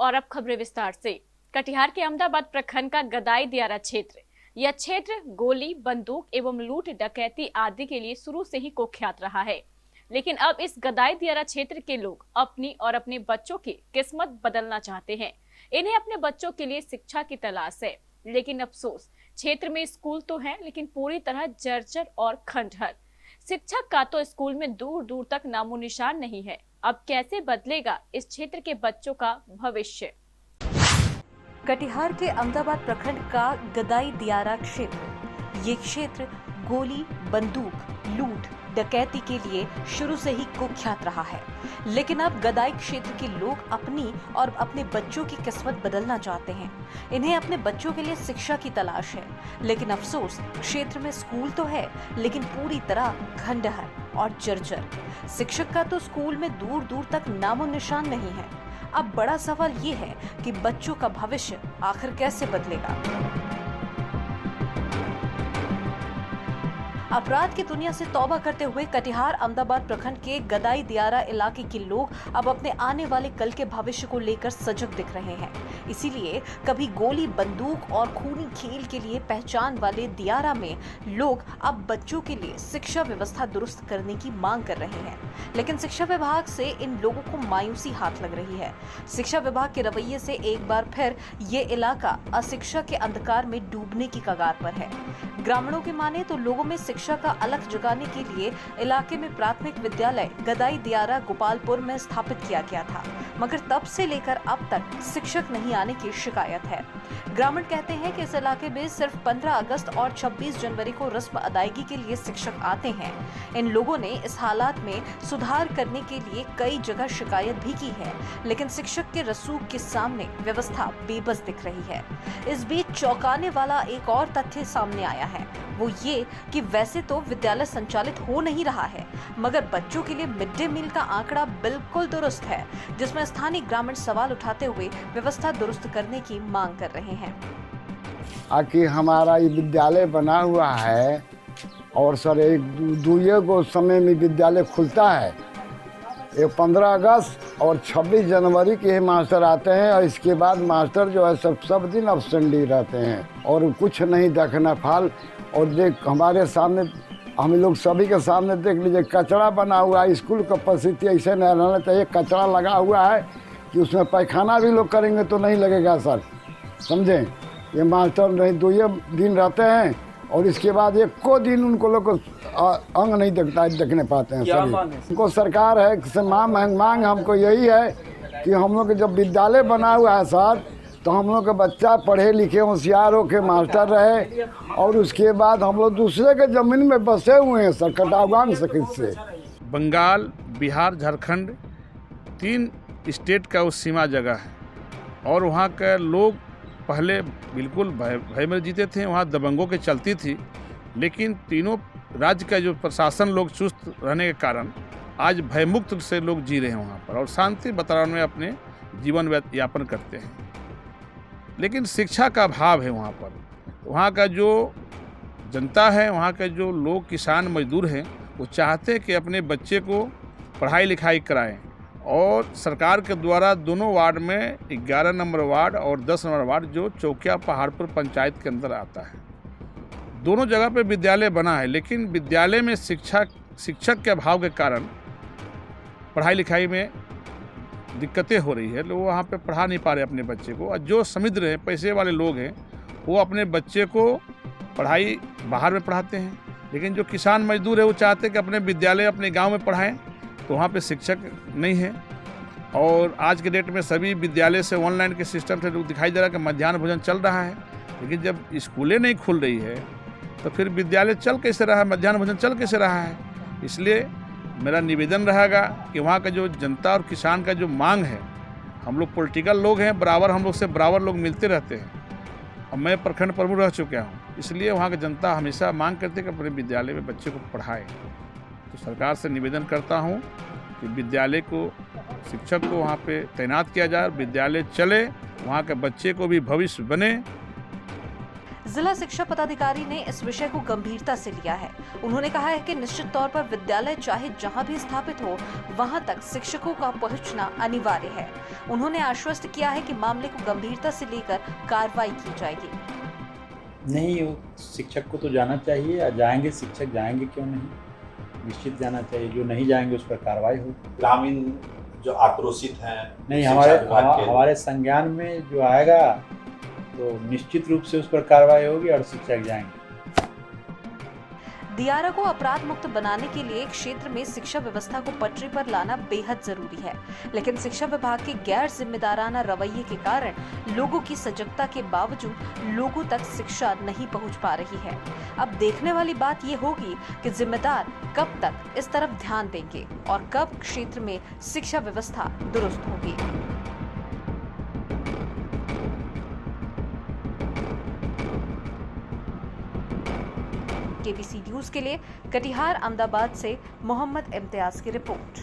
और अब खबरें विस्तार से। कटिहार के अहमदाबाद प्रखंड का गदाई दियारा क्षेत्र, यह क्षेत्र गोली, बंदूक एवं लूट डकैती आदि के लिए शुरू से ही कुख्यात रहा है। लेकिन अब इस गदाई दियारा क्षेत्र के लोग अपनी और अपने बच्चों की किस्मत बदलना चाहते हैं। इन्हें अपने बच्चों के लिए शिक्षा की तलाश है, लेकिन अफसोस क्षेत्र में स्कूल तो है लेकिन पूरी तरह जर्जर और खंडहर। शिक्षक का तो स्कूल में दूर दूर तक नामो निशान नहीं है। अब कैसे बदलेगा इस क्षेत्र के बच्चों का भविष्य? कटिहार के अहमदाबाद प्रखंड का गदाई दियारा क्षेत्र, ये क्षेत्र गोली, बंदूक, लूट, डकैती के लिए शुरू से ही कुख्यात रहा है। लेकिन अब गदाई क्षेत्र के लोग अपनी और अपने बच्चों की किस्मत बदलना चाहते हैं। इन्हें अपने बच्चों के लिए शिक्षा की तलाश है, लेकिन अफसोस क्षेत्र में स्कूल तो है लेकिन पूरी तरह खंडहर और जर्जर। शिक्षक का तो स्कूल में दूर दूर तक नामो निशान नहीं है। अब बड़ा सवाल ये है कि बच्चों का भविष्य आखिर कैसे बदलेगा। अपराध की दुनिया से तौबा करते हुए कटिहार अहमदाबाद प्रखंड के गदाई दियारा इलाके के लोग अब अपने आने वाले कल के भविष्य को लेकर सजग दिख रहे हैं। इसीलिए कभी गोली, बंदूक और खूनी खेल के लिए पहचान वाले दियारा में लोग अब बच्चों के लिए शिक्षा व्यवस्था दुरुस्त करने की मांग कर रहे हैं। लेकिन शिक्षा विभाग से इन लोगों को मायूसी हाथ लग रही है। शिक्षा विभाग के रवैये से एक बार फिर ये इलाका अशिक्षा के अंधकार में डूबने की कगार पर है। ग्रामीणों की माने तो लोगों में शिक्षा का अलख जगाने के लिए इलाके में प्राथमिक विद्यालय गदाई दियारा गोपालपुर में स्थापित किया गया था, मगर तब से लेकर अब तक शिक्षक नहीं आने की शिकायत है। ग्रामीण कहते हैं कि इस इलाके में सिर्फ 15 अगस्त और 26 जनवरी को रस्म अदायगी के लिए शिक्षक आते हैं। इन लोगों ने इस हालात में सुधार करने के लिए कई जगह शिकायत भी की है, लेकिन शिक्षक के रसूख के सामने व्यवस्था बेबस दिख रही है। इस बीच चौंकाने वाला एक और तथ्य सामने आया है, वो ये कि वैसे तो विद्यालय संचालित हो नहीं रहा है, मगर बच्चों के लिए मिड डे मील का आंकड़ा बिल्कुल दुरुस्त है, जिसमें स्थानीय ग्रामीण सवाल उठाते हुए व्यवस्था दुरुस्त करने की मांग कर रहे हैं। आखिर हमारा ये विद्यालय बना हुआ है और सर एक दूसरे को समय में विद्यालय खुलता है। एक 15 अगस्त और 26 जनवरी के मास्टर आते हैं और इसके बाद मास्टर जो है सब दिन अब्सेंटी रहते हैं और कुछ नहीं देखना फाल। और देख हमारे सामने, हम लोग सभी के सामने देख लीजिए, कचरा बना हुआ है। स्कूल का परिस्थिति ऐसे नहीं रहना चाहिए। कचरा लगा हुआ है कि उसमें पैखाना भी लोग करेंगे तो नहीं लगेगा सर, समझें। ये मास्टर नहीं 2 दिन रहते हैं और इसके बाद एको दिन उनको लोग अंग नहीं देखने पाते हैं सर। उनको सरकार है मांग हमको यही है कि हम लोग जब विद्यालय बना हुआ है सर, तो हम लोग के बच्चा पढ़े लिखे होशियार हो के मास्टर रहे और उसके बाद हम लोग दूसरे के ज़मीन में बसे हुए हैं सर, कटावान से। बंगाल, बिहार, झारखंड 3 स्टेट का उस सीमा जगह है और वहाँ के लोग पहले बिल्कुल भय में जीते थे। वहाँ दबंगों की चलती थी, लेकिन तीनों राज्य का जो प्रशासन लोग चुस्त रहने के कारण आज भयमुक्त से लोग जी रहे हैं वहाँ पर और शांति वातावरण में अपने जीवन यापन करते हैं। लेकिन शिक्षा का अभाव है वहाँ पर। वहाँ का जो जनता है, वहाँ के जो लोग किसान मजदूर हैं, वो चाहते हैं कि अपने बच्चे को पढ़ाई लिखाई कराएं और सरकार के द्वारा दोनों वार्ड में 11 नंबर वार्ड और 10 नंबर वार्ड जो चौकिया पहाड़पुर पंचायत के अंदर आता है, दोनों जगह पे विद्यालय बना है। लेकिन विद्यालय में शिक्षक के अभाव के कारण पढ़ाई लिखाई में दिक्कतें हो रही है। लोग वहाँ पे पढ़ा नहीं पा रहे अपने बच्चे को। और जो समृद्ध हैं, पैसे वाले लोग हैं, वो अपने बच्चे को पढ़ाई बाहर में पढ़ाते हैं। लेकिन जो किसान मजदूर है वो चाहते हैं कि अपने विद्यालय अपने गांव में पढ़ाएं, तो वहाँ पे शिक्षक नहीं है। और आज के डेट में सभी विद्यालय से ऑनलाइन के सिस्टम से दिखाई दे रहा है कि मध्याह्न भोजन चल रहा है। लेकिन जब स्कूलें नहीं खुल रही है तो फिर विद्यालय चल कैसे रहा है, मध्याह्न भोजन चल कैसे रहा है। इसलिए मेरा निवेदन रहेगा कि वहाँ का जो जनता और किसान का जो मांग है, हम लोग पॉलिटिकल लोग हैं, बराबर हम लोग से बराबर लोग मिलते रहते हैं और मैं प्रखंड प्रमुख रह चुका हूँ। इसलिए वहाँ की जनता हमेशा मांग करती है कि अपने विद्यालय में बच्चे को पढ़ाएं। तो सरकार से निवेदन करता हूँ कि विद्यालय को, शिक्षक को वहाँ पे तैनात किया जाए, विद्यालय चले, वहाँ के बच्चे को भी भविष्य बने। जिला शिक्षा पदाधिकारी ने इस विषय को गंभीरता से लिया है। उन्होंने कहा है कि निश्चित तौर पर विद्यालय चाहे जहां भी स्थापित हो, वहां तक शिक्षकों का पहुंचना अनिवार्य है। उन्होंने आश्वस्त किया है कि मामले को गंभीरता से लेकर कार्रवाई की जाएगी। नहीं, वो शिक्षक को तो जाना चाहिए, जाएंगे शिक्षक, जाएंगे क्यों नहीं, निश्चित जाना चाहिए। जो नहीं जाएंगे उस पर कार्रवाई हो। ग्रामीण जो आक्रोशित हैं, नहीं, शिक्षा विभाग के हमारे संज्ञान में जो आएगा तो निश्चित रूप से उस पर कार्रवाई होगी और शिक्षक जाएंगे। दियारा को अपराध मुक्त बनाने के लिए क्षेत्र में शिक्षा व्यवस्था को पटरी पर लाना बेहद जरूरी है, लेकिन शिक्षा विभाग के गैर जिम्मेदाराना रवैये के कारण लोगों की सजगता के बावजूद लोगों तक शिक्षा नहीं पहुंच पा रही है। अब देखने वाली बात ये होगी कि जिम्मेदार कब तक इस तरफ ध्यान देंगे और कब क्षेत्र में शिक्षा व्यवस्था दुरुस्त होगी। केबीसी न्यूज के लिए कटिहार अहमदाबाद से मोहम्मद इम्तियाज की रिपोर्ट।